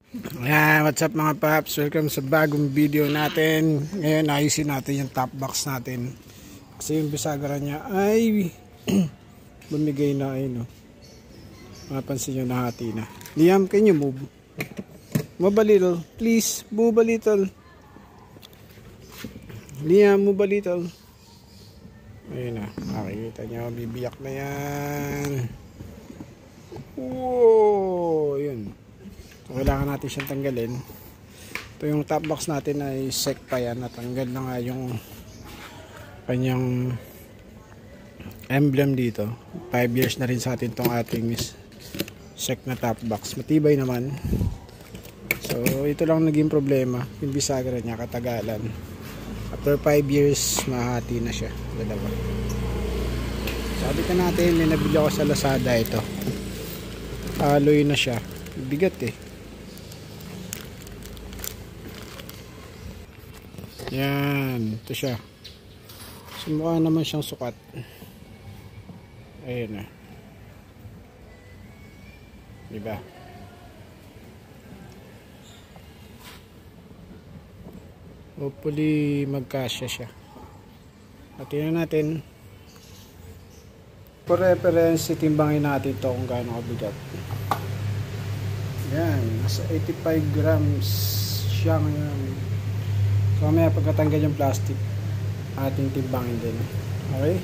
Ayan, what's up mga paps? Welcome sa bagong video natin. Ngayon, ayusin natin yung top box natin. Kasi yung bisagra niya ay bumigay na ay no. Mapansin nyo, nahati na. Liam, can you move? Move a little. Please, move a little. Liam, move a little. Ayun na, makikita nyo, bibiyak na yan. Wow, yun. So, kailangan natin siyang tanggalin. Ito yung top box natin ay sec pa yan. Natanggal na nga yung kanyang emblem dito. 5 years na rin sa atin tong ating sec na top box. Matibay naman. So ito lang naging problema. Yung bisagra niya katagalan. After 5 years mahati na siya. Dalawa. Sabi ka natin, may nabili ako sa Lazada ito. Alloy na siya. Bigat eh. Yan, ito siya. Sumukha naman siyang sukat. Ayun na. Diba? Hopefully magkasya siya. At tingnan natin. For reference, timbangin natin ito kung gaano kabigat. Yan, nasa 85 grams siya ngayon. So mamaya pagkatanggal yung plastic, ating timbangin din. Okay?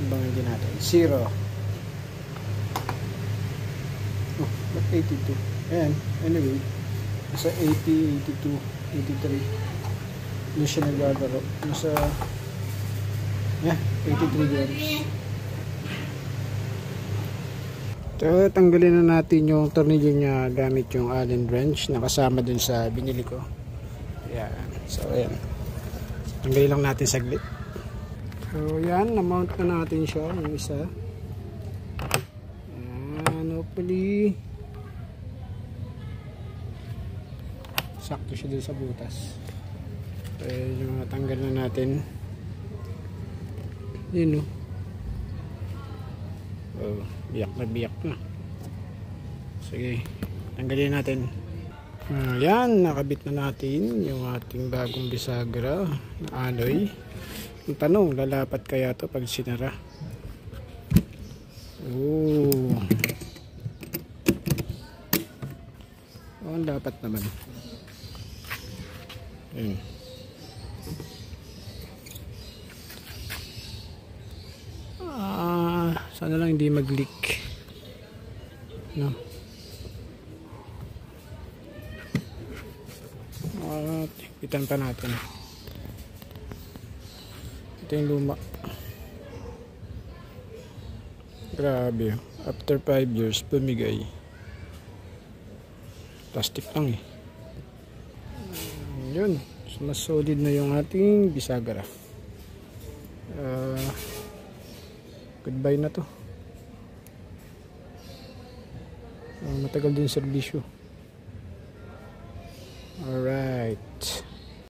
Timbangin din natin. 0. Oh, ba't 82? Ayan, anyway. Nasa 80, 82, 83. Hindi siya naglalaro. Nasa, yeah, 83 grams. So, tanggalin na natin yung tornilyo niya gamit yung Allen wrench na kasama dun sa binili ko. Ayan. So, ayan. Tanggalin lang natin saglit. So, ayan. Na-mount na natin siya. Yung isa. Ayan. Hopefully, sakto siya dun sa butas. So, ayan yung tanggal na natin. Yun, no? Oh, biyak na. Sige. Tanggalin natin. Ayan, nakabit na natin yung ating bagong bisagra na alloy. Yung tanong, lalapat kaya to pag sinara? Oh, dapat naman. Ayan. Sana lang hindi mag-leak. No? Itan pa natin. Ito yung luma. Grabe. After 5 years, bumigay. Plastic lang eh. Yun. Mas solid na yung ating bisagra. Goodbye na to. Matagal din serbisyo. Alright.